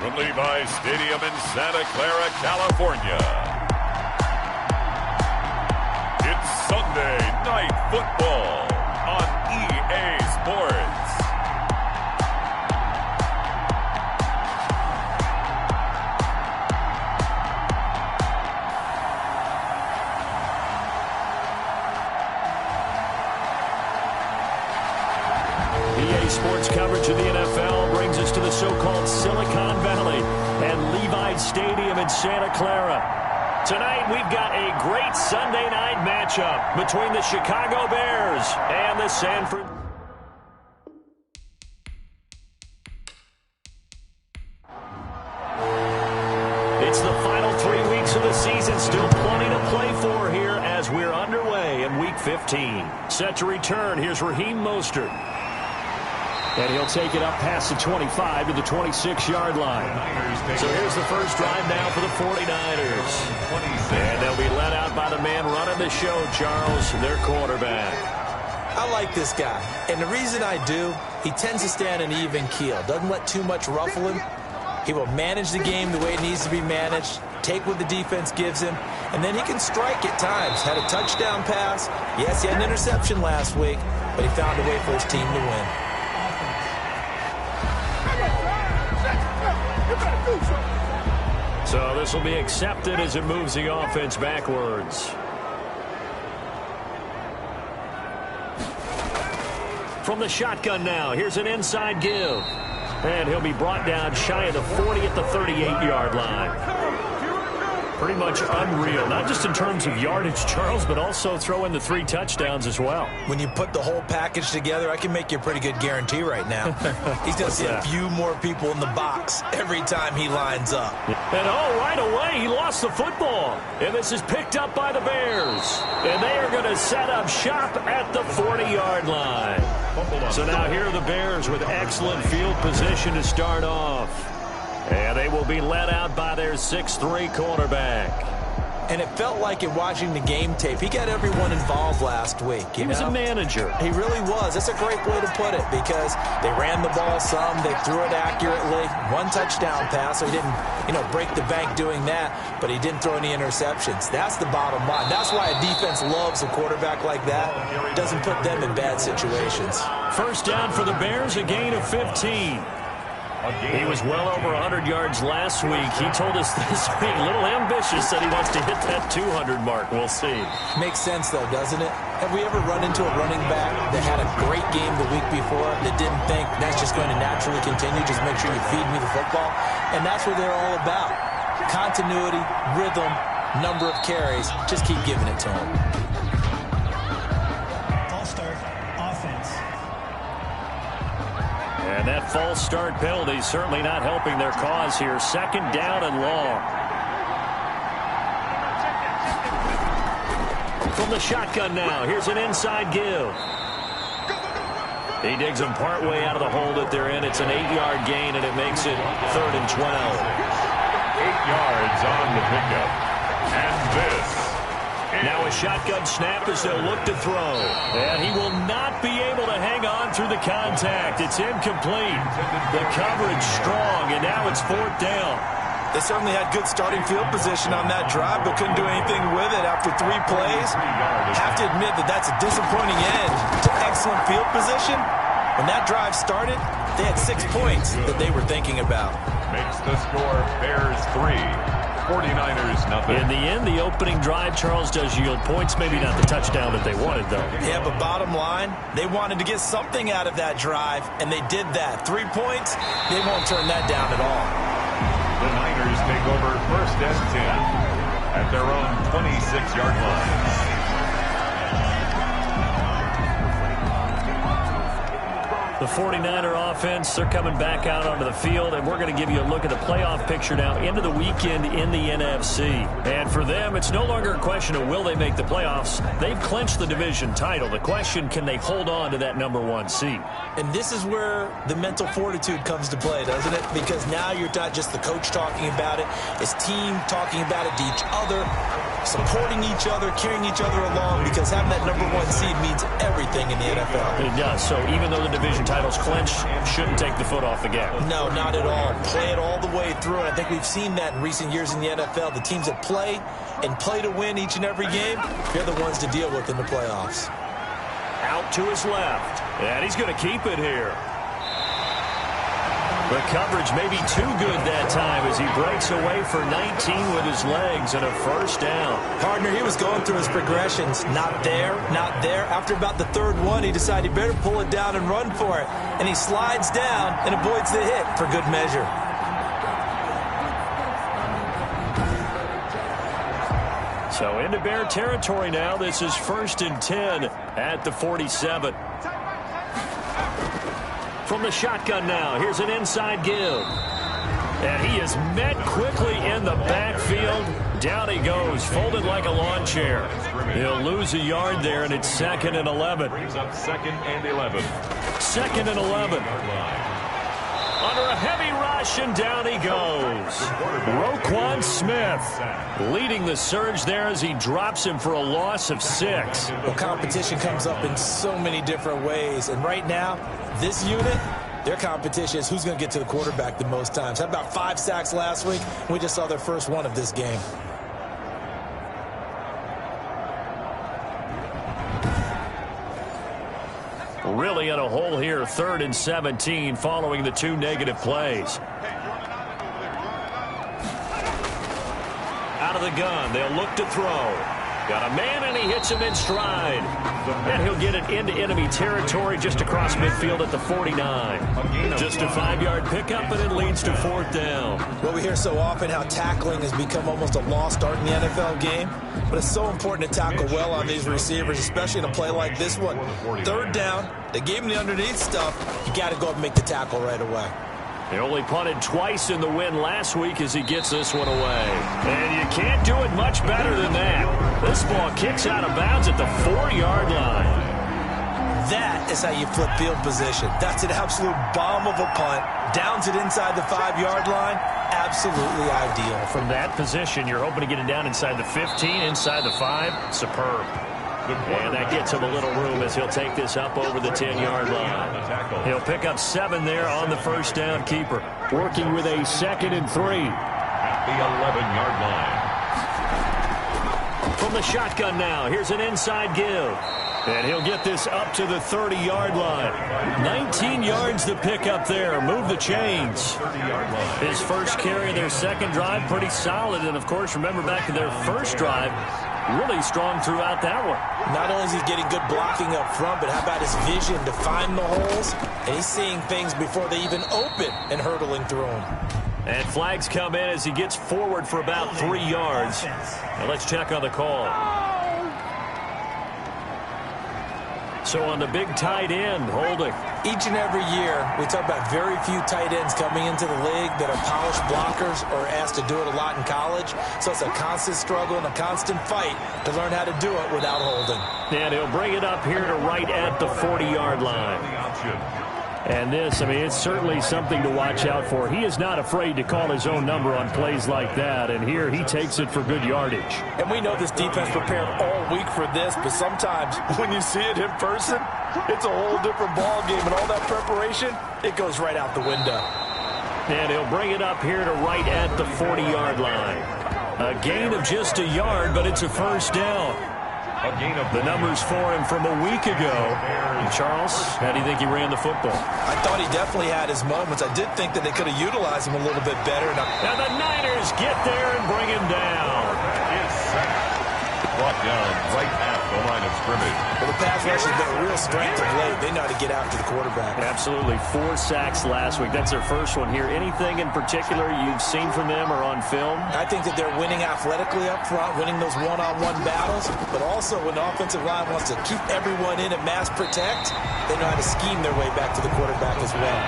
from Levi's Stadium in Santa Clara, California. It's Sunday Night Football on EA Sports. EA Sports coverage of the NFL brings us to the so-called Silicon Valley and Levi's Stadium in Santa Clara. Tonight, we've got a great Sunday night matchup between the Chicago Bears and the San Francisco. It's the final 3 weeks of the season. Still plenty to play for here as we're underway in Week 15. Set to return, here's Raheem Mostert. And he'll take it up past the 25 to the 26-yard line. So here's the first drive now for the 49ers. And they'll be led out by the man running the show, Charles, their quarterback. I like this guy. And the reason I do, he tends to stand an even keel. Doesn't let too much ruffle him. He will manage the game the way it needs to be managed, take what the defense gives him, and then he can strike at times. Had a touchdown pass. Yes, he had an interception last week, but he found a way for his team to win. So this will be accepted as it moves the offense backwards. From the shotgun now, here's an inside give. And he'll be brought down shy of the 40 at the 38-yard line. Pretty much unreal, not just in terms of yardage, Charles, but also throw in the 3 touchdowns as well. When you put the whole package together, I can make you a pretty good guarantee right now. He's going to see a few more people in the box every time he lines up. And right away, he lost the football. And this is picked up by the Bears. And they are going to set up shop at the 40-yard line. So now here are the Bears with excellent field position to start off. And they will be led out by their 6'3" quarterback. And it felt like in watching the game tape, he got everyone involved last week. He was a manager. He really was. That's a great way to put it because they ran the ball some. They threw it accurately. 1 touchdown pass, so he didn't, break the bank doing that, but he didn't throw any interceptions. That's the bottom line. That's why a defense loves a quarterback like that. Doesn't put them in bad situations. First down for the Bears, a gain of 15. He was well over 100 yards last week. He told us this week, a little ambitious, that he wants to hit that 200 mark. We'll see. Makes sense, though, doesn't it? Have we ever run into a running back that had a great game the week before that didn't think that's just going to naturally continue? Just make sure you feed me the football. And that's what they're all about. Continuity, rhythm, number of carries. Just keep giving it to him. And that false start penalty certainly not helping their cause here. Second down and long. From the shotgun now, here's an inside give. He digs them partway out of the hole that they're in. It's an 8-yard gain, and it makes it 3rd and 12. 8 yards on the pickup. And this. Now a shotgun snap as they'll look to throw. And he will not be able to hang on through the contact. It's incomplete. The coverage strong, and now it's 4th down. They certainly had good starting field position on that drive, but couldn't do anything with it after 3 plays. Have to admit that that's a disappointing end to excellent field position. When that drive started, they had 6 points that they were thinking about. Makes the score Bears 3. 49ers nothing. In the end, the opening drive, Charles, does yield points. Maybe not the touchdown that they wanted, though. Yeah, but bottom line, they wanted to get something out of that drive, and they did that. 3 points, they won't turn that down at all. The Niners take over 1st and 10 at their own 26-yard line. The 49er offense, they're coming back out onto the field, and we're going to give you a look at the playoff picture now into the weekend in the NFC. And for them, it's no longer a question of will they make the playoffs. They've clinched the division title. The question, can they hold on to that #1 seed? And this is where the mental fortitude comes to play, doesn't it? Because now you're not just the coach talking about it. It's team talking about it to each other. supporting each other, carrying each other along, because having that #1 seed means everything in the NFL. It does. So even though the division title's clinched, shouldn't take the foot off the gas. No, not at all. Play it all the way through, and I think we've seen that in recent years in the NFL. The teams that play and play to win each and every game, they're the ones to deal with in the playoffs. Out to his left, and he's going to keep it here. The coverage may be too good that time as he breaks away for 19 with his legs and a first down. Partner, he was going through his progressions. Not there, not there. After about the third one, he decided he better pull it down and run for it. And he slides down and avoids the hit for good measure. So into Bear territory now. This is 1st and 10 at the 47. From the shotgun now, here's an inside give. And he is met quickly in the backfield. Down he goes, folded like a lawn chair. He'll lose a yard there, and it's 2nd and 11. Brings up 2nd and 11. 2nd and 11. Under a heavy rush, and down he goes. Roquan Smith leading the surge there as he drops him for a loss of 6. Well, competition comes up in so many different ways. And right now, this unit, their competition is who's going to get to the quarterback the most times. Had about 5 sacks last week. We just saw their first one of this game. Really in a hole here, 3rd and 17 following the 2 negative plays. Out of the gun, they'll look to throw. Got a man, and he hits him in stride. And he'll get it into enemy territory just across midfield at the 49. Just a 5-yard pickup, and it leads to 4th down. Well, we hear so often how tackling has become almost a lost art in the NFL game. But it's so important to tackle well on these receivers, especially in a play like this one. 3rd down, they gave him the underneath stuff. You got to go up and make the tackle right away. They only punted twice in the win last week as he gets this one away. And you can't do it much better than that. This ball kicks out of bounds at the 4-yard line. That is how you flip field position. That's an absolute bomb of a punt. Downs it inside the 5-yard line. Absolutely ideal. From that position, you're hoping to get it down inside the 15, inside the 5. Superb. And that gets him a little room as he'll take this up over the 10-yard line. He'll pick up 7 there on the first down keeper. Working with a 2nd and 3. At the 11-yard line. From the shotgun now, here's an inside give. And he'll get this up to the 30-yard line. 19 yards to pick up there. Move the chains. His first carry of their second drive, pretty solid. And, of course, remember back to their first drive, really strong throughout that one. Not only is he getting good blocking up front, but how about his vision to find the holes? And he's seeing things before they even open and hurdling through them. And flags come in as he gets forward for about 3 yards. Now let's check on the call. So on the big tight end, holding. Each and every year, we talk about very few tight ends coming into the league that are polished blockers or asked to do it a lot in college. So it's a constant struggle and a constant fight to learn how to do it without holding. And he'll bring it up here to right at the 40-yard line. And this, I mean, it's certainly something to watch out for. He is not afraid to call his own number on plays like that. And here he takes it for good yardage. And we know this defense prepared all week for this, but sometimes when you see it in person, it's a whole different ball game. And all that preparation, it goes right out the window. And he'll bring it up here to right at the 40-yard line. A gain of just a yard, but it's a first down. The numbers for him from a week ago. And Charles, how do you think he ran the football? I thought he definitely had his moments. I did think that they could have utilized him a little bit better. And the Niners get there and bring him down. Brought down right at the line of scrimmage. Well, the pass rush has been a real strength of late. They know how to get after the quarterback. Absolutely. 4 sacks last week. That's their first one here. Anything in particular you've seen from them or on film? I think that they're winning athletically up front, winning those one-on-one battles, but also when the offensive line wants to keep everyone in and mass protect, they know how to scheme their way back to the quarterback as well.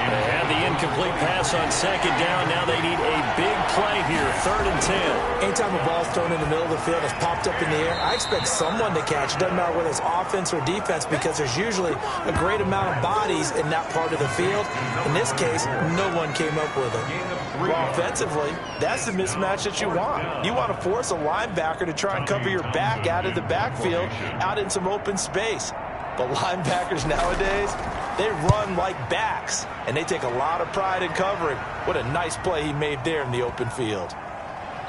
They had the incomplete pass on second down. Now they need a big play here, 3rd and 10. Anytime a ball's thrown in the middle of the field, it's popped up in the air, I expect someone to catch. It doesn't matter whether it's offense or defense, because there's usually a great amount of bodies in that part of the field. In this case, no one came up with it. Well, offensively, that's the mismatch that you want. You want to force a linebacker to try and cover your back out of the backfield, out in some open space. But linebackers nowadays, they run like backs, and they take a lot of pride in covering. What a nice play he made there in the open field.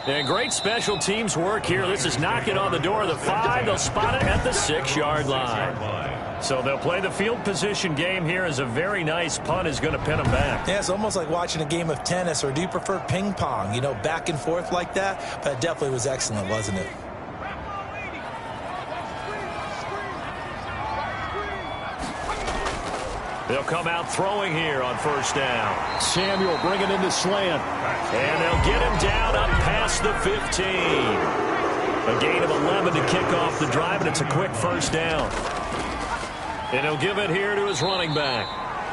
And great special teams work here. This is knocking on the door of the 5. They'll spot it at the 6-yard line. So they'll play the field position game here as a very nice punt is going to pin them back. Yeah, it's almost like watching a game of tennis, or do you prefer ping pong? You know, back and forth like that? But it definitely was excellent, wasn't it? They'll come out throwing here on 1st down. Samuel bringing in the slant. And they'll get him down up past the 15. A gain of 11 to kick off the drive, and it's a quick 1st down. And he'll give it here to his running back.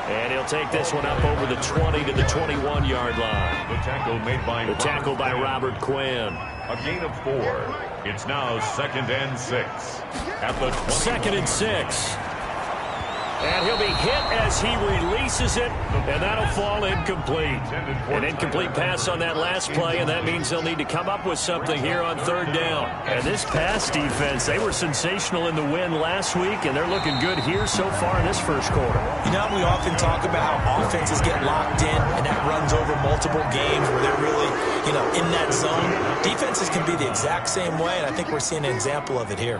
And he'll take this one up over the 20 to the 21-yard line. The tackle by Robert Quinn. A gain of 4. It's now 2nd and 6. At the 2nd and 6. And he'll be hit as he releases it, and that'll fall incomplete. An incomplete pass on that last play, and that means they'll need to come up with something here on 3rd down. And this pass defense, they were sensational in the win last week, and they're looking good here so far in this 1st quarter. You know, we often talk about how offenses get locked in, and that runs over multiple games where they're really, you know, in that zone. Defenses can be the exact same way, and I think we're seeing an example of it here.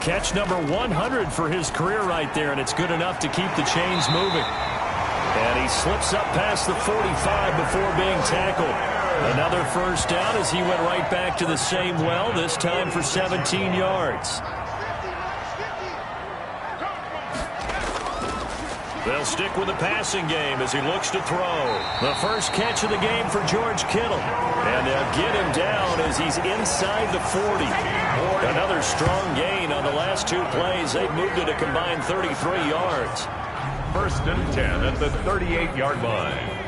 Catch number 100 for his career right there, and it's good enough to keep the chains moving. And he slips up past the 45 before being tackled. Another 1st down as he went right back to the same well, this time for 17 yards. They'll stick with the passing game as he looks to throw. The first catch of the game for George Kittle. And they'll get him down as he's inside the 40. Another strong gain on the last 2 plays. They've moved it a combined 33 yards. 1st and 10 at the 38-yard line.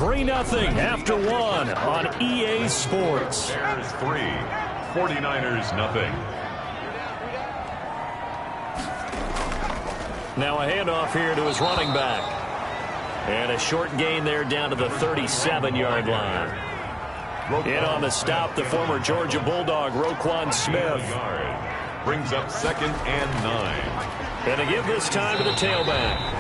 3-0 after 1 on EA Sports. Bears 3, 49ers nothing. Now a handoff here to his running back. And a short gain there down to the 37-yard line. In on the stop, the former Georgia Bulldog, Roquan Smith. Brings up 2nd and 9. And to give this time to the tailback.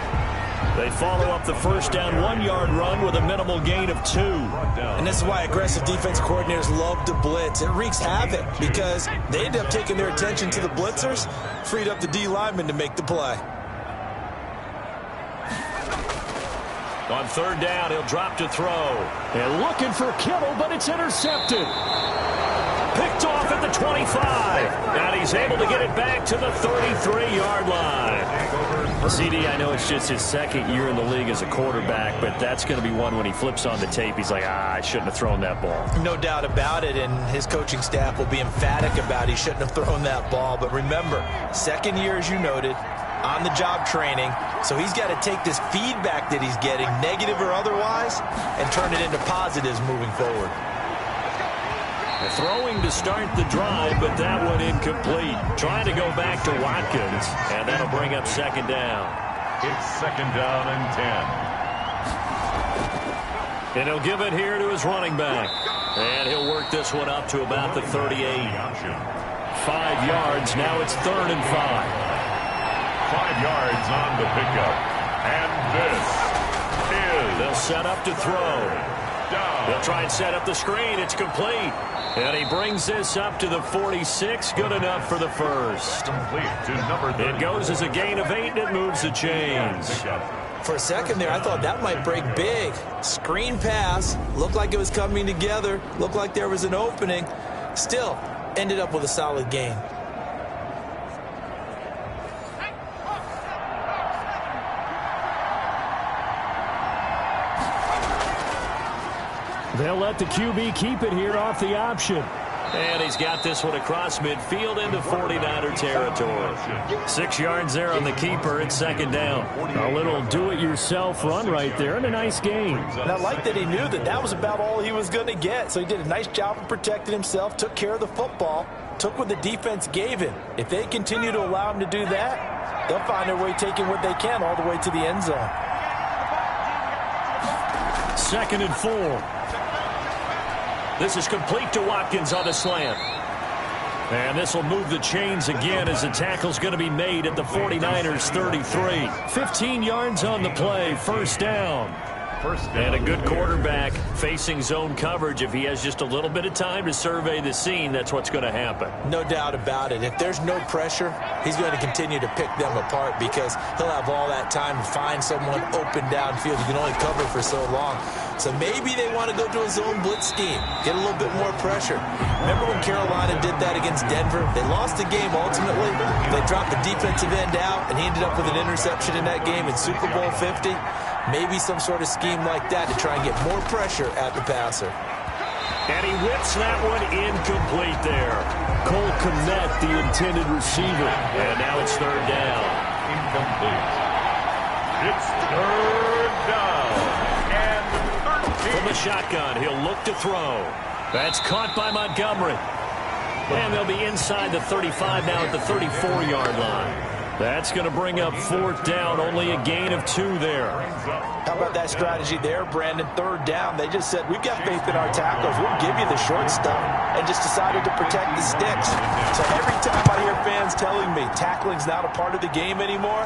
They follow up the 1st down 1-yard run with a minimal gain of 2. And this is why aggressive defense coordinators love to blitz. It wreaks havoc because they end up taking their attention to the blitzers, freed up the D lineman to make the play. On 3rd down, he'll drop to throw. And looking for Kittle, but it's intercepted. Picked off at the 25. And he's able to get it back to the 33-yard line. CD, I know it's just his 2nd year in the league as a quarterback, but that's going to be one when he flips on the tape. He's like, I shouldn't have thrown that ball. No doubt about it, and his coaching staff will be emphatic about he shouldn't have thrown that ball. But remember, 2nd year, as you noted, on-the-job training, so he's got to take this feedback that he's getting, negative or otherwise, and turn it into positives moving forward. Throwing to start the drive, but that one incomplete. Trying to go back to Watkins, and that'll bring up 2nd down. It's 2nd down and 10. And he'll give it here to his running back. And he'll work this one up to about the 38. 5 yards, now it's 3rd and 5. 5 yards on the pickup. And this is... They'll set up to throw. They'll try and set up the screen. It's complete. And he brings this up to the 46. Good enough for the 1st. Complete to number 30. It goes as a gain of 8, and it moves the chains. For a second there, I thought that might break big. Screen pass. Looked like it was coming together. Looked like there was an opening. Still, ended up with a solid gain. They'll let the QB keep it here off the option. And he's got this one across midfield into 49er territory. 6 yards there on the keeper. It's second down. A little do-it-yourself run right there and a nice game. And I like that he knew that that was about all he was going to get. So he did a nice job of protecting himself, took care of the football, took what the defense gave him. If they continue to allow him to do that, they'll find their way taking what they can all the way to the end zone. 2nd and 4. This is complete to Watkins on the slant. And this will move the chains again as the tackle's going to be made at the 49ers 33. 15 yards on the play, first down. And a good quarterback facing zone coverage. If he has just a little bit of time to survey the scene, that's what's going to happen. No doubt about it. If there's no pressure, he's going to continue to pick them apart because he'll have all that time to find someone open downfield. You can only cover for so long. So maybe they want to go to a zone blitz scheme, get a little bit more pressure. Remember when Carolina did that against Denver? They lost the game ultimately. They dropped the defensive end out, and he ended up with an interception in that game in Super Bowl 50. Maybe some sort of scheme like that to try and get more pressure at the passer. And he whips that one incomplete there. Cole Kmet, the intended receiver. And now it's third down. Incomplete. It's third down. And 13. From the shotgun, he'll look to throw. That's caught by Montgomery. And they'll be inside the 35 now at the 34-yard line. That's going to bring up fourth down, only a gain of 2 there. How about that strategy there, Brandon? Third down, they just said, we've got faith in our tackles. We'll give you the short stuff, and just decided to protect the sticks. So every time I hear fans telling me tackling's not a part of the game anymore,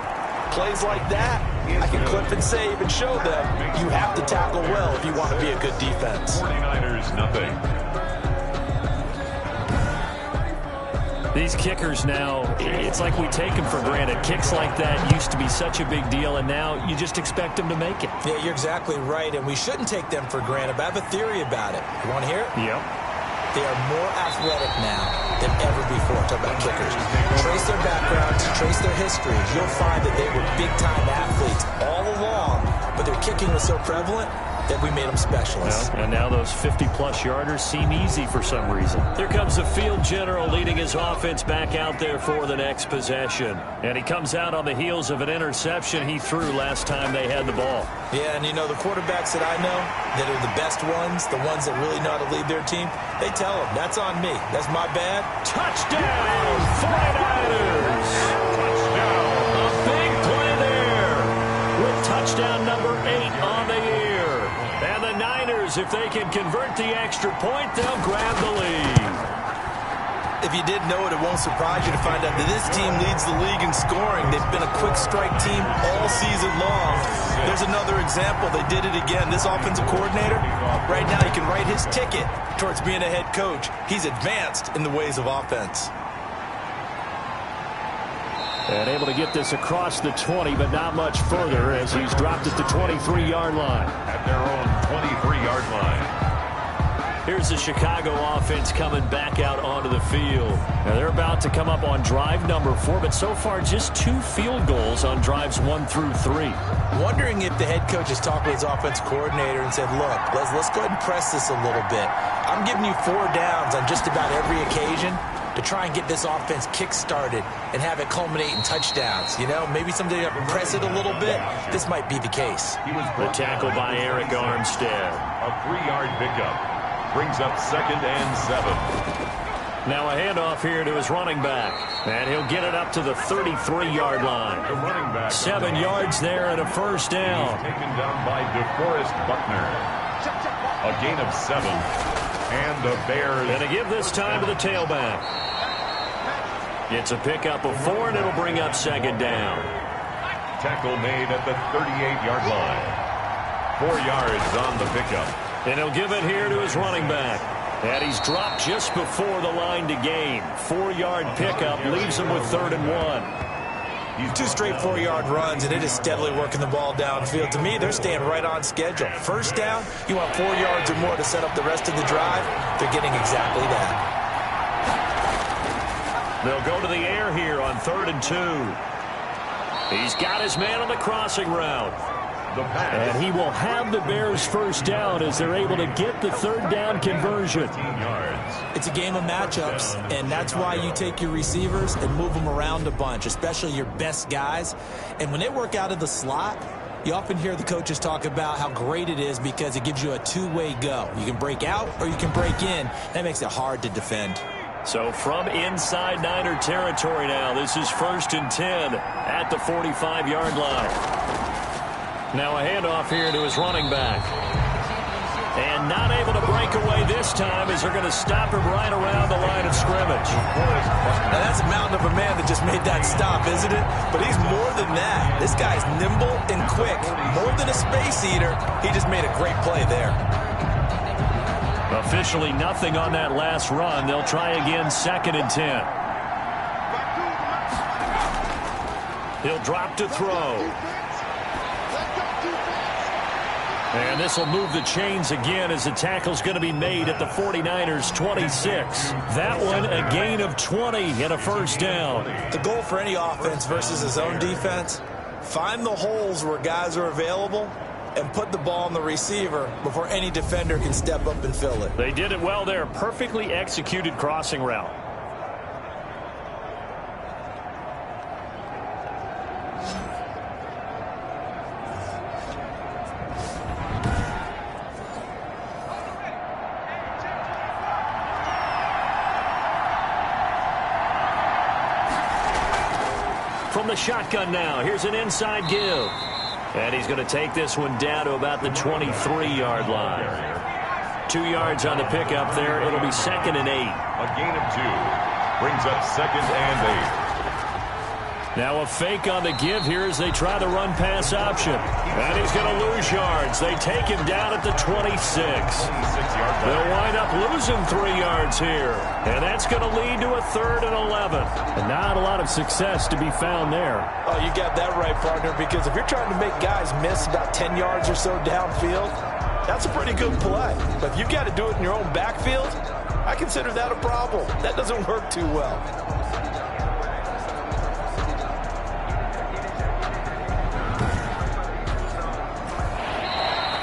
plays like that, I can clip and save and show them you have to tackle well if you want to be a good defense. 49ers, nothing. These kickers now, it's like we take them for granted. Kicks like that used to be such a big deal, and now you just expect them to make it. Yeah, you're exactly right, and we shouldn't take them for granted, but I have a theory about it. You want to hear it? Yep. They are more athletic now than ever before. Talk about kickers. Trace their backgrounds, trace their history. You'll find that they were big-time athletes all along, but their kicking was so prevalent that we made them specialists. Well, and now those 50-plus yarders seem easy for some reason. Here comes the field general leading his offense back out there for the next possession. And he comes out on the heels of an interception he threw last time they had the ball. Yeah, and you know, the quarterbacks that I know that are the best ones, the ones that really know how to lead their team, they tell them, that's on me. That's my bad. Touchdown, 49ers! Touchdown. A big play there with touchdown number 8 on the year. And the Niners, if they can convert the extra point, they'll grab the lead. If you didn't know it, it won't surprise you to find out that this team leads the league in scoring. They've been a quick strike team all season long. There's another example. They did it again. This offensive coordinator, right now he can write his ticket towards being a head coach. He's advanced in the ways of offense. And able to get this across the 20, but not much further as he's dropped at the 23-yard line. At their own 23-yard line. Here's the Chicago offense coming back out onto the field. Now they're about to come up on drive number 4, but so far just 2 field goals on drives 1 through 3. Wondering if the head coach has talked with his offense coordinator and said, look, let's go ahead and press this a little bit. I'm giving you 4 downs on just about every occasion to try and get this offense kick-started and have it culminate in touchdowns. You know, maybe someday press it a little bit. This might be the case. The tackle by Eric Armstead. A 3-yard pickup. Brings up 2nd and 7. Now a handoff here to his running back. And he'll get it up to the 33-yard line. The running back. 7 yards there and a first down. Taken down by DeForest Buckner. A gain of 7. And the Bears. And to give this time to the tailback. It's a pickup of 4, and it'll bring up 2nd down. Tackle made at the 38-yard line. 4 yards on the pickup. And he'll give it here to his running back. And he's dropped just before the line to gain. 4-yard pickup leaves him with 3rd and 1. 2 straight 4-yard runs, and it is steadily working the ball downfield. To me, they're staying right on schedule. First down, you want 4 yards or more to set up the rest of the drive. They're getting exactly that. They'll go to the air here on 3rd and 2. He's got his man on the crossing route. The pass. And he will have the Bears first down as they're able to get the third down conversion. 15 yards. It's a game of matchups, and that's why you take your receivers and move them around a bunch, especially your best guys. And when they work out of the slot, you often hear the coaches talk about how great it is because it gives you a two-way go. You can break out or you can break in. That makes it hard to defend. So from inside Niner territory now, this is 1st and 10 at the 45-yard line. Now a handoff here to his running back. And not able to break away this time as they're going to stop him right around the line of scrimmage. Now that's a mountain of a man that just made that stop, isn't it? But he's more than that. This guy's nimble and quick. More than a space eater, he just made a great play there. Officially nothing on that last run. They'll try again 2nd and 10. He'll drop to throw. And this will move the chains again as the tackle's going to be made at the 49ers 26. That one a gain of 20 and a first down. The goal for any offense versus his own defense, find the holes where guys are available and put the ball on the receiver before any defender can step up and fill it. They did it well there. Perfectly executed crossing route. From the shotgun now, here's an inside give. And he's going to take this one down to about the 23-yard line. 2 yards on the pickup there. It'll be 2nd and 8. A gain of 2. Brings up 2nd and 8. Now a fake on the give here as they try the run-pass option. And he's going to lose yards. They take him down at the 26. 26-yard line. They'll wind up losing 3 yards here. And that's going to lead to a 3rd and 11. And not a lot of success to be found there. Oh, you got that right, partner, because if you're trying to make guys miss about 10 yards or so downfield, that's a pretty good play. But if you've got to do it in your own backfield, I consider that a problem. That doesn't work too well.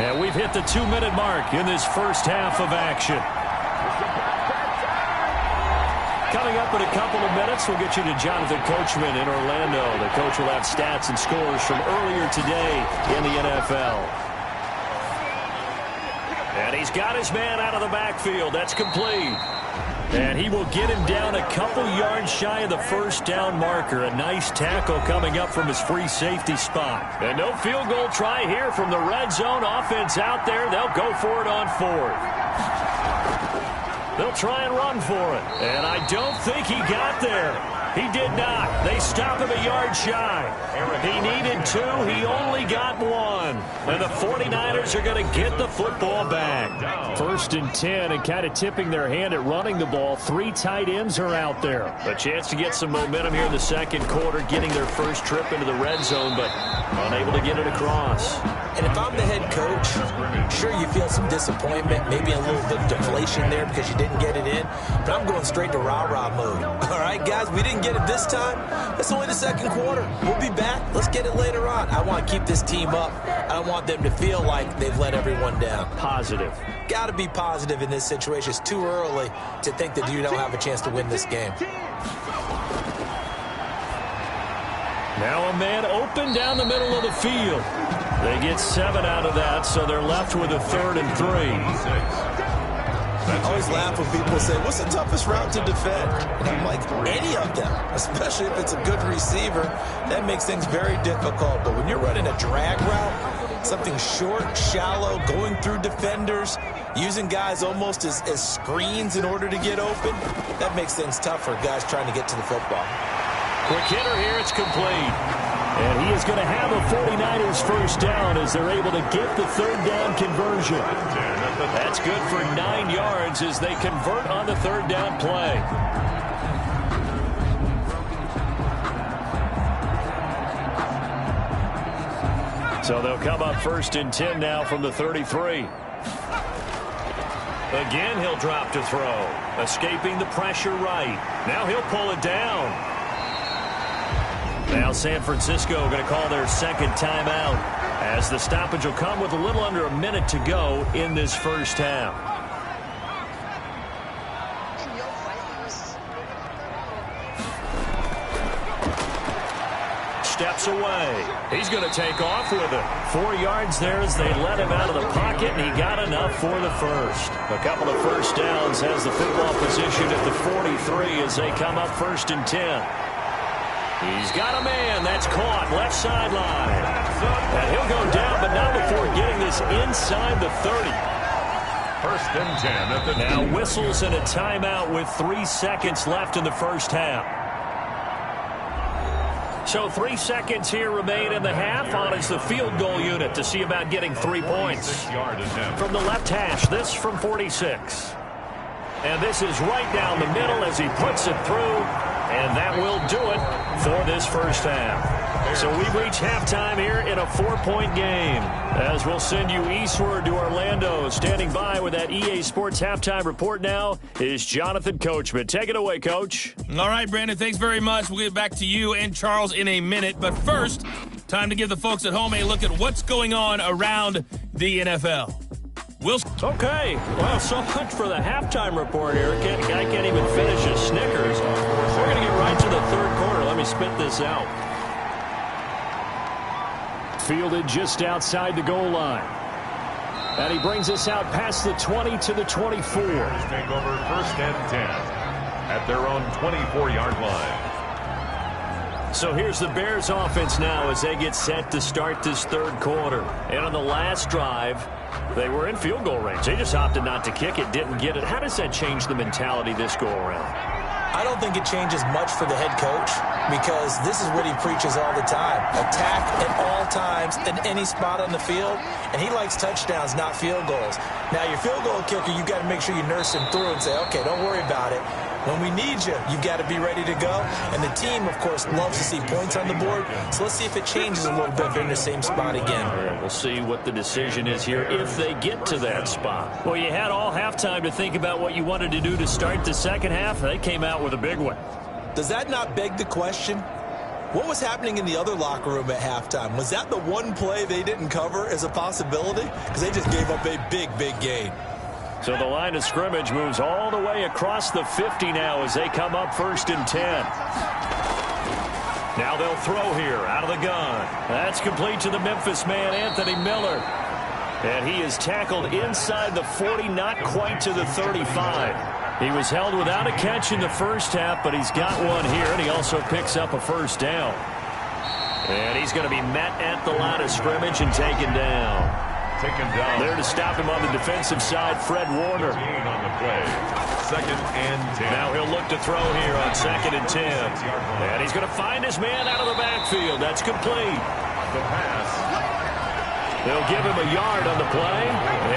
And we've hit the 2-minute mark in this first half of action. Coming up in a couple of minutes, we'll get you to Jonathan Coachman in Orlando. The coach will have stats and scores from earlier today in the NFL. And he's got his man out of the backfield. That's complete. And he will get him down a couple yards shy of the first down marker. A nice tackle coming up from his free safety spot. And no field goal try here from the red zone offense out there. They'll go for it on 4th. They'll try and run for it. And I don't think he got there. He did not. They stop him a yard shy. He needed 2. He only got 1. And the 49ers are going to get the football back. 1st and 10 and kind of tipping their hand at running the ball. 3 tight ends are out there. A chance to get some momentum here in the second quarter, getting their first trip into the red zone, but unable to get it across. And if I'm the head coach, sure, you feel some disappointment, maybe a little bit of deflation there because you didn't get it in, but I'm going straight to rah-rah mode. All right, guys, we didn't get it this time. It's only the second quarter. We'll be back. Let's get it later on. I want to keep this team up. I don't want them to feel like they've let everyone down. Positive. Got to be positive in this situation. It's too early to think that you don't have a chance to win this game. Now a man open down the middle of the field. They get 7 out of that, so they're left with a 3rd and 3. I always laugh when people say, what's the toughest route to defend? And I'm like, any of them, especially if it's a good receiver. That makes things very difficult. But when you're running a drag route, something short, shallow, going through defenders, using guys almost as screens in order to get open, that makes things tough for guys trying to get to the football. Quick hitter here, it's complete. And he is going to have a 49ers first down as they're able to get the 3rd down conversion. That's good for 9 yards as they convert on the 3rd down play. So they'll come up 1st and 10 now from the 33. Again, he'll drop to throw. Escaping the pressure right. Now he'll pull it down. Now San Francisco going to call their second timeout. as the stoppage will come with a little under a minute to go in this first half. Steps away. He's going to take off with it. 4 yards there as they let him out of the pocket, and he got enough for the first. A couple of first downs has the football position at the 43 as they come up 1st and 10. He's got a man that's caught left sideline. And he'll go down, but not before getting this inside the 30. 1st and 10 at the now whistles and a timeout with 3 seconds left in the first half. So 3 seconds here remain in the half. On is the field goal unit to see about getting 3 points. From the left hash, this from 46. And this is right down the middle as he puts it through. And that will do it for this first half. So we've reached halftime here in a 4-point game. As we'll send you eastward to Orlando. Standing by with that EA Sports halftime report now is Jonathan Coachman. Take it away, Coach. All right, Brandon, thanks very much. We'll get back to you and Charles in a minute. But first, time to give the folks at home a look at what's going on around the NFL. Okay, well, so much for the halftime report here. I can't even finish a Snickers. We're going to get right to the third quarter. Let me spit this out. Fielded just outside the goal line. And he brings us out past the 20 to the 24. Take over 1st and 10 at their own 24-yard line. So here's the Bears offense now as they get set to start this third quarter. And on the last drive, they were in field goal range. They just opted not to kick it, didn't get it. How does that change the mentality this go around? I don't think it changes much for the head coach because this is what he preaches all the time. Attack at all times in any spot on the field, and he likes touchdowns, not field goals. Now, your field goal kicker, you've got to make sure you nurse him through and say, okay, don't worry about it. When we need you, you've got to be ready to go. And the team, of course, loves to see points on the board. So let's see if it changes a little bit if they're in the same spot again. We'll see what the decision is here if they get to that spot. Well, you had all halftime to think about what you wanted to do to start the second half. They came out with a big one. Does that not beg the question? What was happening in the other locker room at halftime? Was that the one play they didn't cover as a possibility? Because they just gave up a big, big gain. So the line of scrimmage moves all the way across the 50 now as they come up 1st and 10. Now they'll throw here out of the gun. That's complete to the Memphis man, Anthony Miller. And he is tackled inside the 40, not quite to the 35. He was held without a catch in the first half, but he's got one here, and he also picks up a first down. And he's going to be met at the line of scrimmage and taken down. There to stop him on the defensive side, Fred Warner. On the play. 2nd and 10. Now he'll look to throw here on 2nd and 10. And he's going to find his man out of the backfield. That's complete. The pass. They'll give him a yard on the play,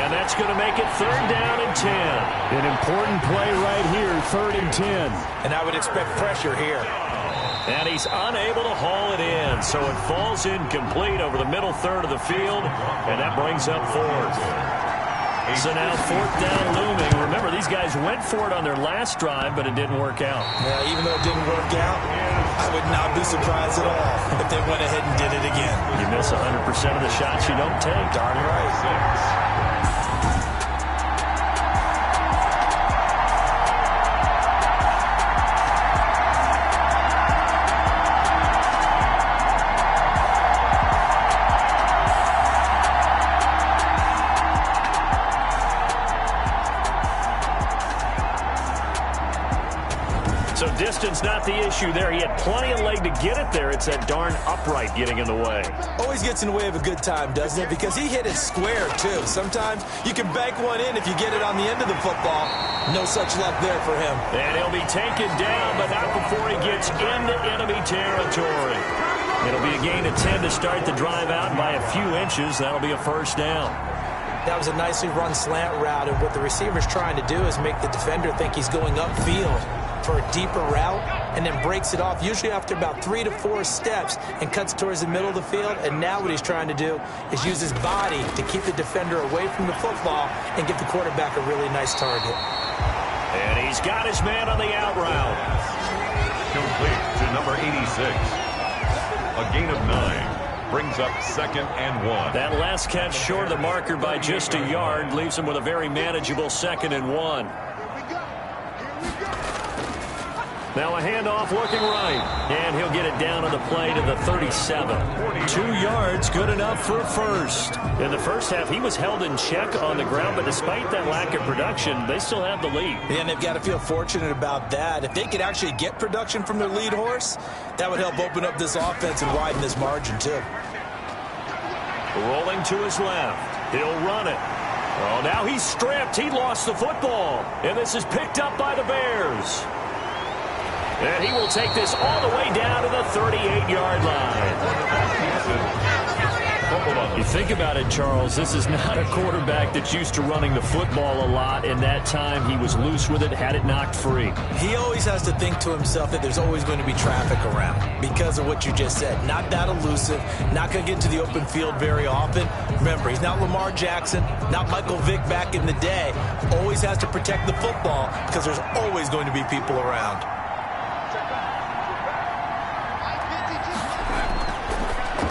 and that's going to make it 3rd down and 10. An important play right here, 3rd and 10. And I would expect pressure here. And he's unable to haul it in, so it falls incomplete over the middle third of the field, and that brings up 4th. So now 4th down looming. Remember, these guys went for it on their last drive, but it didn't work out. Yeah, even though it didn't work out, I would not be surprised at all if they went ahead and did it again. You miss 100% of the shots you don't take. Darn right. Distance not the issue there. He had plenty of leg to get it there. It's that darn upright getting in the way. Always gets in the way of a good time, doesn't it? Because he hit it square, too. Sometimes you can bank one in if you get it on the end of the football. No such luck there for him. And he'll be taken down, but not before he gets into enemy territory. It'll be a gain of 10 to start the drive out, and by a few inches, that'll be a first down. That was a nicely run slant route, and what the receiver's trying to do is make the defender think he's going upfield for a deeper route, and then breaks it off, usually after about 3 to 4 steps, and cuts towards the middle of the field. And now what he's trying to do is use his body to keep the defender away from the football and give the quarterback a really nice target. And he's got his man on the out route. Complete to number 86. A gain of 9. Brings up 2nd and 1. That last catch short of the marker by just a yard leaves him with a very manageable 2nd and 1. Now a handoff looking right, and he'll get it down on the play to the 37. 2 yards, good enough for a first. In the first half, he was held in check on the ground, but despite that lack of production, they still have the lead. And they've got to feel fortunate about that. If they could actually get production from their lead horse, that would help open up this offense and widen this margin too. Rolling to his left. He'll run it. Oh, now he's stripped. He lost the football. And this is picked up by the Bears. And he will take this all the way down to the 38-yard line. You think about it, Charles, this is not a quarterback that's used to running the football a lot. In that time, he was loose with it, had it knocked free. He always has to think to himself that there's always going to be traffic around because of what you just said. Not that elusive, not going to get into the open field very often. Remember, he's not Lamar Jackson, not Michael Vick back in the day. Always has to protect the football because there's always going to be people around.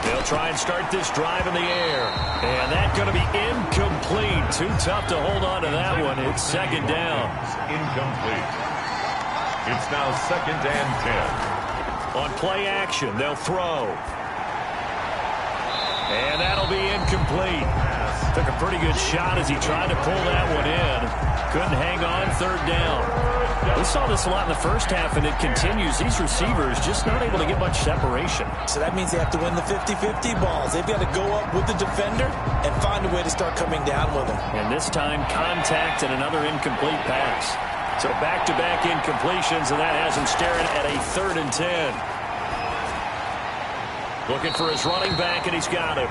They'll try and start this drive in the air. And that's going to be incomplete. Too tough to hold on to that one. It's 2nd down. Incomplete. It's now 2nd and 10. On play action, they'll throw. And that'll be incomplete. Took a pretty good shot as he tried to pull that one in. Couldn't hang on, 3rd down. We saw this a lot in the first half, and it continues. These receivers just not able to get much separation. So that means they have to win the 50-50 balls. They've got to go up with the defender and find a way to start coming down with them. And this time, contact and another incomplete pass. So back-to-back incompletions, and that has him staring at a 3rd and 10. Looking for his running back, and he's got him.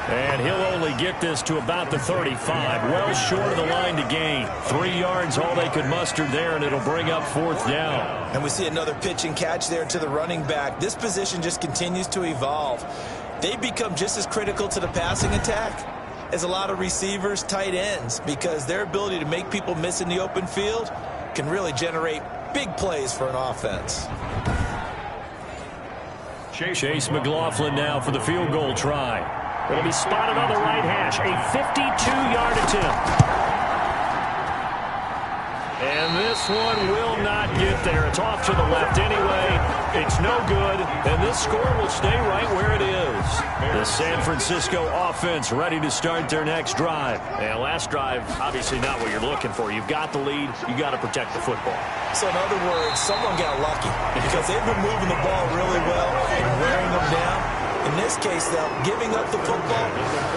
And he'll only get this to about the 35. Well short of the line to gain. 3 yards, all they could muster there, and it'll bring up 4th down. And we see another pitch and catch there to the running back. This position just continues to evolve. They become just as critical to the passing attack as a lot of receivers, tight ends, because their ability to make people miss in the open field can really generate big plays for an offense. Chase McLaughlin now for the field goal try. It'll be spotted on the right hash. A 52-yard attempt. And this one will not get there. It's off to the left anyway. It's no good. And this score will stay right where it is. The San Francisco offense ready to start their next drive. And last drive, obviously not what you're looking for. You've got the lead. You got to protect the football. So in other words, someone got lucky because they've been moving the ball really well and wearing them down. In this case, though, giving up the football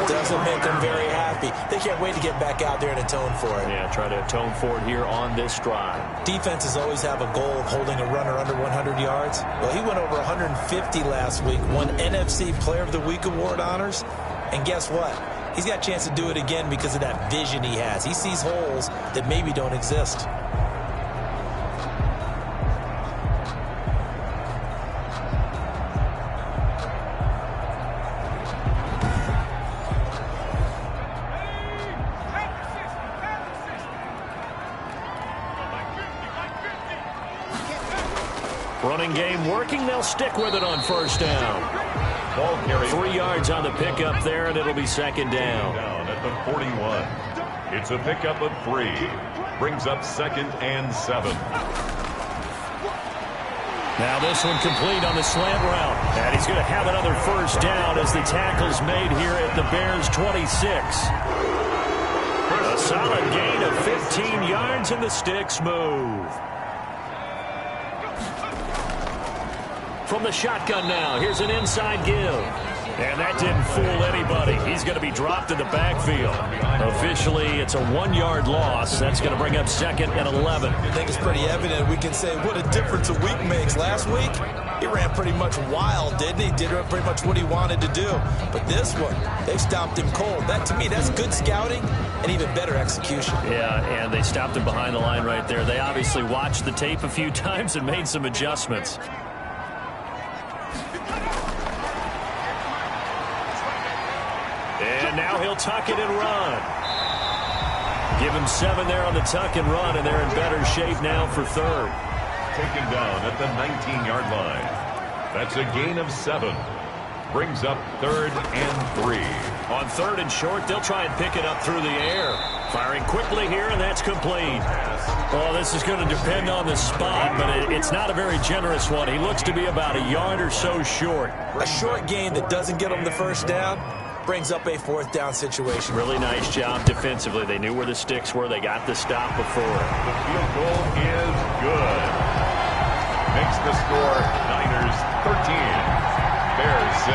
doesn't make them very happy. They can't wait to get back out there and atone for it. Yeah, try to atone for it here on this drive. Defenses always have a goal of holding a runner under 100 yards. Well, he went over 150 last week, won NFC Player of the Week award honors. And guess what? He's got a chance to do it again because of that vision he has. He sees holes that maybe don't exist. Running game working. They'll stick with it on 1st down. Ball carry. 3 yards on the pickup there, and it'll be 2nd down. Down at the 41. It's a pickup of 3. Brings up 2nd and 7. Now this one complete on the slant route. And he's going to have another 1st down as the tackle's made here at the Bears' 26. A solid gain of 15 yards, and the sticks move. From the shotgun now, here's an inside give. And that didn't fool anybody. He's going to be dropped in the backfield. Officially, it's a 1-yard loss. That's going to bring up 2nd and 11. I think it's pretty evident. We can say what a difference a week makes. Last week, he ran pretty much wild, didn't he? Did pretty much what he wanted to do. But this one, they stopped him cold. That, to me, that's good scouting and even better execution. Yeah, and they stopped him behind the line right there. They obviously watched the tape a few times and made some adjustments. And now he'll tuck it and run. Give him 7 there on the tuck and run, and they're in better shape now for 3rd. Taken down at the 19-yard line. That's a gain of 7. Brings up 3rd and 3. On 3rd and short, they'll try and pick it up through the air. Firing quickly here, and that's complete. Well, this is going to depend on the spot, but it's not a very generous one. He looks to be about a yard or so short. A short gain that doesn't get him the first down brings up a 4th down situation. Really nice job defensively. They knew where the sticks were. They got the stop before. The field goal is good. Makes the score Niners 13. Bears 6.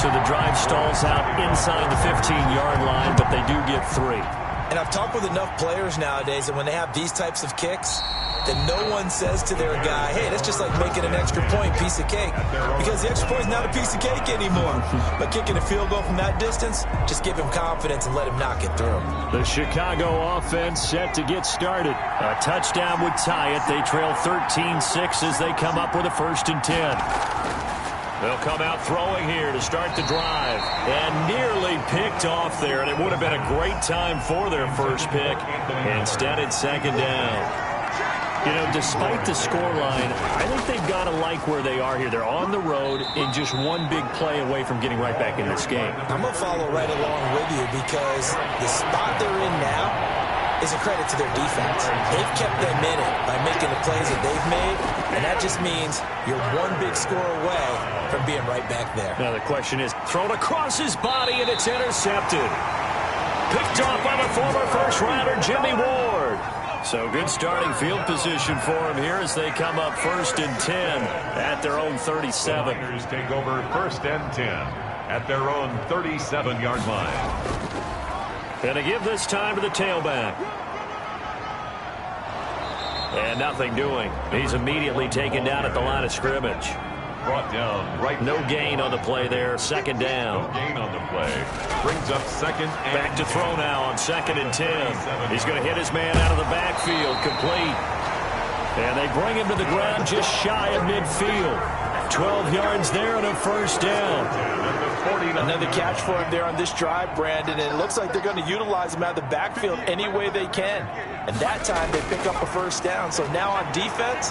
So the drive stalls out inside the 15-yard line, but they do get 3. And I've talked with enough players nowadays that when they have these types of kicks, that no one says to their guy, hey, that's just like making an extra point, piece of cake. Because the extra point is not a piece of cake anymore. But kicking a field goal from that distance, just give him confidence and let him knock it through. The Chicago offense set to get started. A touchdown would tie it. They trail 13-6 as they come up with a 1st and 10. They'll come out throwing here to start the drive. And nearly picked off there, and it would have been a great time for their first pick. Instead, it's 2nd down. You know, despite the scoreline, I think they've got to like where they are here. They're on the road in just one big play away from getting right back in this game. I'm going to follow right along with you because the spot they're in now is a credit to their defense. They've kept them in it by making the plays that they've made, and that just means you're one big score away from being right back there. Now the question is, thrown across his body, and it's intercepted. Picked off by the former first-rounder Jimmy Ward. So good starting field position for him here as they come up 1st and 10 at their own 37. Niners take over 1st and 10 at their own 37-yard line. And to give this time to the tailback. And nothing doing. He's immediately taken down at the line of scrimmage. Brought down right. No gain on the play there. 2nd down. No gain on the play. Brings up 2nd and back to throw now on 2nd and 10. He's going to hit his man out of the backfield. Complete. And they bring him to the ground just shy of midfield. 12 yards there and a 1st down. Another catch for him there on this drive, Brandon, and it looks like they're going to utilize him out of the backfield any way they can. And that time they pick up a 1st down. So now on defense,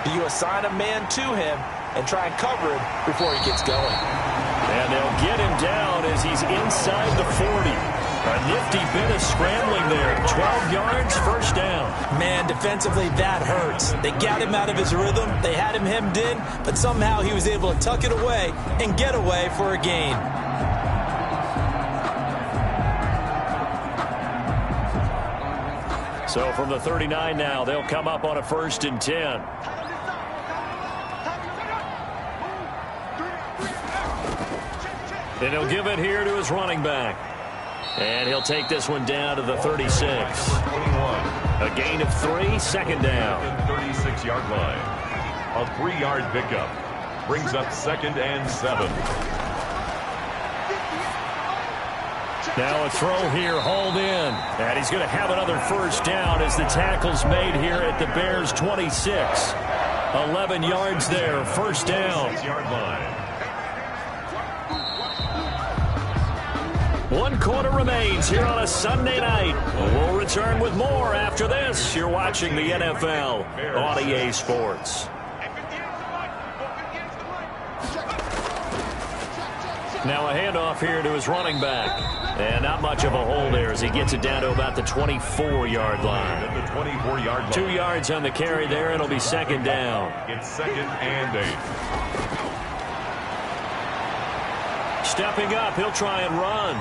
do you assign a man to him and try and cover him before he gets going? And they'll get him down as he's inside the 40. A nifty bit of scrambling there. 12 yards, 1st down. Man, defensively, that hurts. They got him out of his rhythm. They had him hemmed in, but somehow he was able to tuck it away and get away for a gain. So from the 39 now, they'll come up on a 1st and 10. And he'll give it here to his running back. And he'll take this one down to the 36. A gain of 3, 2nd down. 36-yard line. A 3-yard pickup. Brings up 2nd and 7. Now a throw here, hauled in. And he's going to have another 1st down as the tackle's made here at the Bears' 26. 11 yards there, 1st down. 6-yard line. 1 quarter remains here on a Sunday night. We'll return with more after this. You're watching the NFL on EA Sports. Now a handoff here to his running back. And not much of a hole there as he gets it down to about the 24-yard line. The 24-yard line. 2 yards on the carry there, and it'll be 2nd down. It's 2nd and 8. Stepping up, he'll try and run.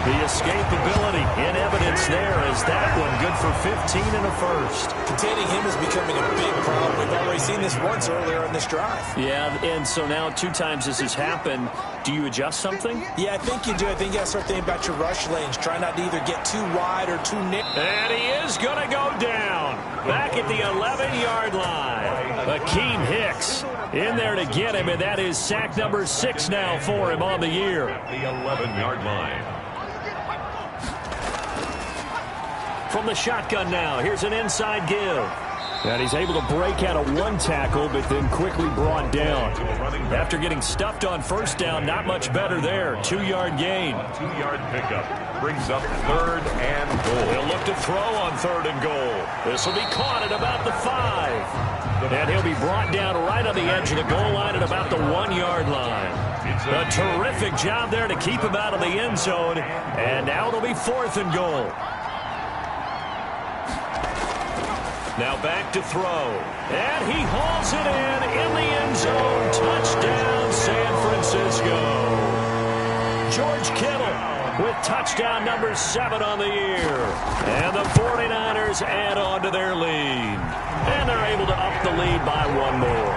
The escapability in evidence there as that one good for 15 and a 1st. Containing him is becoming a big problem. We've already seen this once earlier in this drive. Yeah, and so now 2 times this has happened. Do you adjust something? Yeah, I think you do. I think you got to start thinking about your rush lanes. Try not to either get too wide or too narrow. And he is going to go down. Back at the 11-yard line. Akeem Hicks in there to get him, and that is sack number 6 now for him on the year. The 11-yard line. From the shotgun now, here's an inside give. And he's able to break out of 1 tackle, but then quickly brought down. After getting stuffed on 1st down, not much better there. 2-yard gain. 2-yard pickup. Brings up 3rd and goal. They'll look to throw on 3rd and goal. This will be caught at about the 5. And he'll be brought down right on the edge of the goal line at about the 1-yard line. A terrific job there to keep him out of the end zone. And now it'll be 4th and goal. Now back to throw. And he hauls it in the end zone. Touchdown, San Francisco. George Kittle with touchdown number 7 on the year. And the 49ers add on to their lead. And they're able to up the lead by 1 more.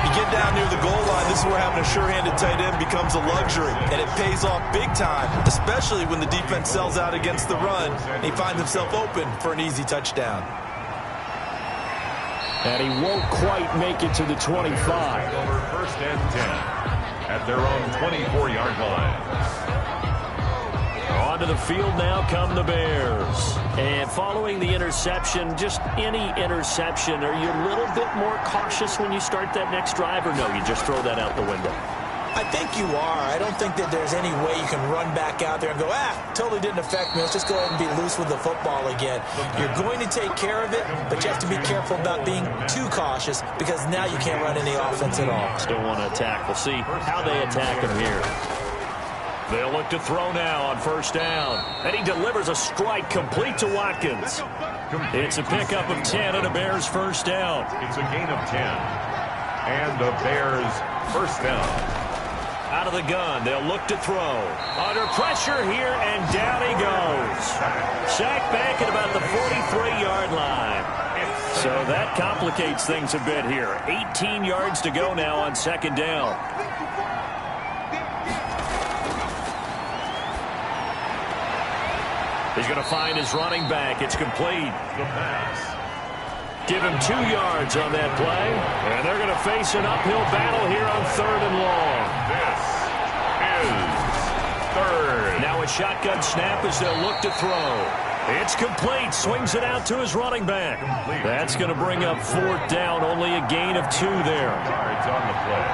You get down near the goal line, this is where having a sure-handed tight end becomes a luxury. And it pays off big time, especially when the defense sells out against the run. And he finds himself open for an easy touchdown. And he won't quite make it to the 25. Over 1st and 10 at their own 24-yard line. Onto the field now come the Bears. And following the interception, just any interception, are you a little bit more cautious when you start that next drive, or no, you just throw that out the window? I think you are. I don't think that there's any way you can run back out there and go, totally didn't affect me. Let's just go ahead and be loose with the football again. You're going to take care of it, but you have to be careful about being too cautious because now you can't run any offense at all. Still want to attack. We'll see how they attack him here. They'll look to throw now on 1st down. And he delivers a strike complete to Watkins. It's a pickup of 10 and a Bears 1st down. It's a gain of 10. And the Bears 1st down. Out of the gun, they'll look to throw. Under pressure here, and down he goes. Sacked back at about the 43-yard line. So that complicates things a bit here. 18 yards to go now on 2nd down. He's going to find his running back. It's complete. The pass. Give him 2 yards on that play. And they're going to face an uphill battle here on 3rd and long. This is 3rd. Now a shotgun snap as they'll look to throw. It's complete. Swings it out to his running back. That's going to bring up 4th down. Only a gain of 2 there. Yards on the play.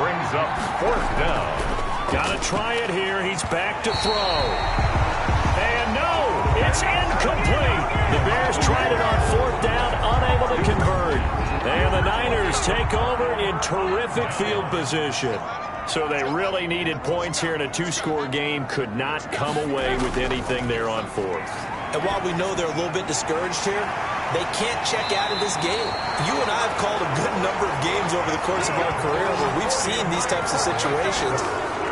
Brings up 4th down. Got to try it here. He's back to throw. And no, it's incomplete. The Bears tried it on 4th down, unable to convert. And the Niners take over in terrific field position. So they really needed points here in a 2-score game. Could not come away with anything there on 4th. And while we know they're a little bit discouraged here, they can't check out of this game. You and I have called a good number of games over the course of our career where we've seen these types of situations.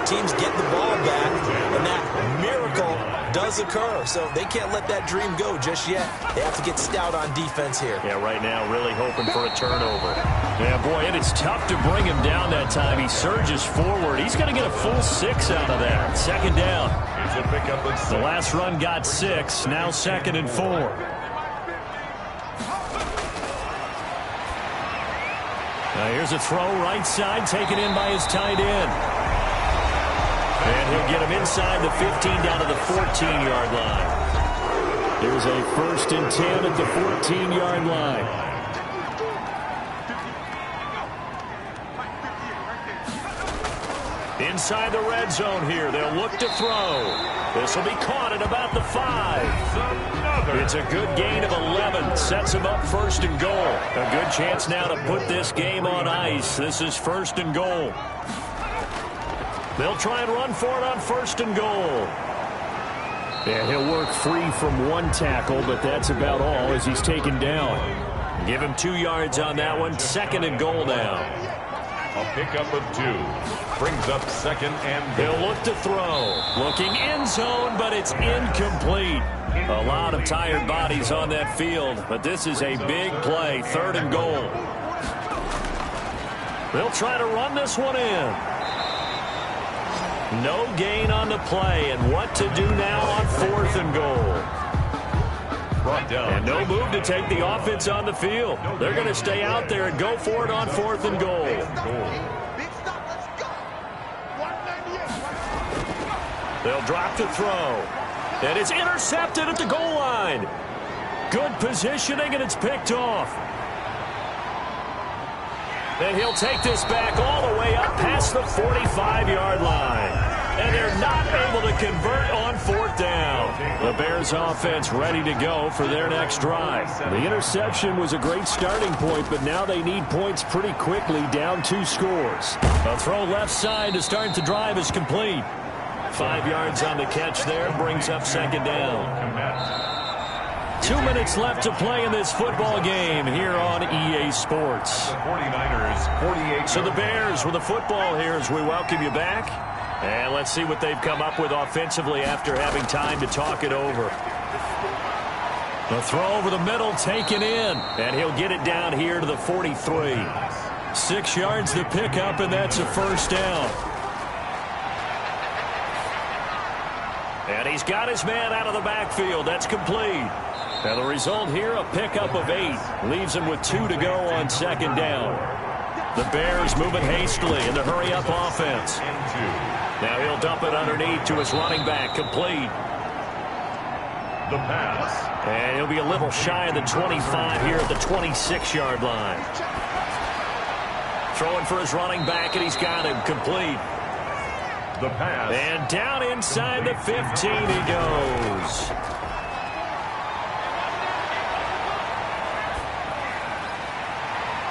Teams get the ball back, and that miracle does occur. So they can't let that dream go just yet. They have to get stout on defense here. Yeah, right now really hoping for a turnover. Yeah, boy, and it's tough to bring him down that time. He surges forward. He's going to get a full 6 out of that. 2nd down. It's a pickup of 6. The last run got 6. Now 2nd and 4. Now here's a throw right side, taken in by his tight end. And he'll get him inside the 15 down to the 14-yard line. Here's a 1st and 10 at the 14-yard line. Inside the red zone here. They'll look to throw. This will be caught at about the 5. It's a good gain of 11. Sets him up 1st and goal. A good chance now to put this game on ice. This is 1st and goal. They'll try and run for it on 1st and goal. Yeah, he'll work free from 1 tackle, but that's about all as he's taken down. Give him 2 yards on that one. 2nd and goal now. A pickup of 2. Brings up 2nd and goal. He'll look to throw. Looking end zone, but it's incomplete. A lot of tired bodies on that field, but this is a big play. 3rd and goal. They'll try to run this one in. No gain on the play, and what to do now on 4th and goal. Brought down. And no move to take the offense on the field. They're going to stay out there and go for it on 4th and goal. They'll drop to throw. And it's intercepted at the goal line. Good positioning, and it's picked off. And he'll take this back all the way up past the 45-yard line. And they're not able to convert on 4th down. The Bears offense ready to go for their next drive. The interception was a great starting point, but now they need points pretty quickly, down 2 scores. A throw left side to start the drive is complete. 5 yards on the catch there, brings up second down. 2 minutes left to play in this football game here on EA Sports. The 49ers, 48. So the Bears with the football here as we welcome you back. And let's see what they've come up with offensively after having time to talk it over. The throw over the middle taken in, and he'll get it down here to the 43. 6 yards to pick up, and that's a first down. And he's got his man out of the backfield. That's complete. And the result here, a pickup of 8. Leaves him with 2 to go on second down. The Bears moving hastily in the hurry-up offense. Now he'll dump it underneath to his running back, complete. The pass. And he'll be a little shy of the 25 here at the 26-yard line. Throwing for his running back, and he's got him, complete. The pass. And down inside the 15 he goes.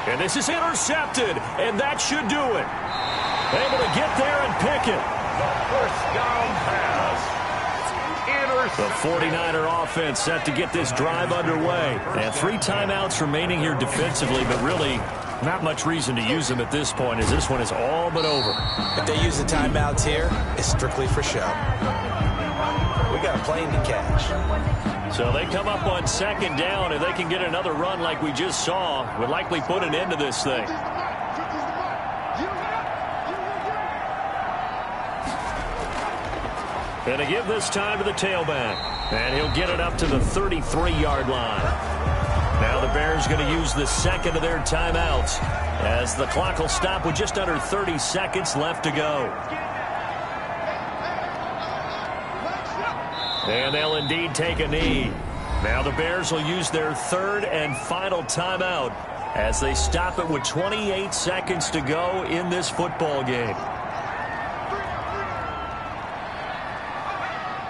And this is intercepted, and that should do it. Able to get there and pick it. The first down pass. The 49er offense set to get this drive underway. And 3 timeouts remaining here defensively, but really not much reason to use them at this point, as this one is all but over. If they use the timeouts here, it's strictly for show. We got a plane to catch. So they come up on second down, and they can get another run like we just saw. Would likely put an end to this thing. And to give this time to the tailback. And he'll get it up to the 33-yard line. Now the Bears going to use the second of their timeouts, as the clock will stop with just under 30 seconds left to go. And they'll indeed take a knee. Now the Bears will use their third and final timeout as they stop it with 28 seconds to go in this football game.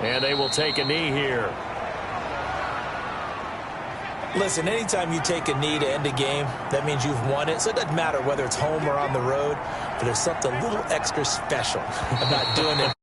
And they will take a knee here. Listen, anytime you take a knee to end a game, that means you've won it. So it doesn't matter whether it's home or on the road, but there's something a little extra special about doing it.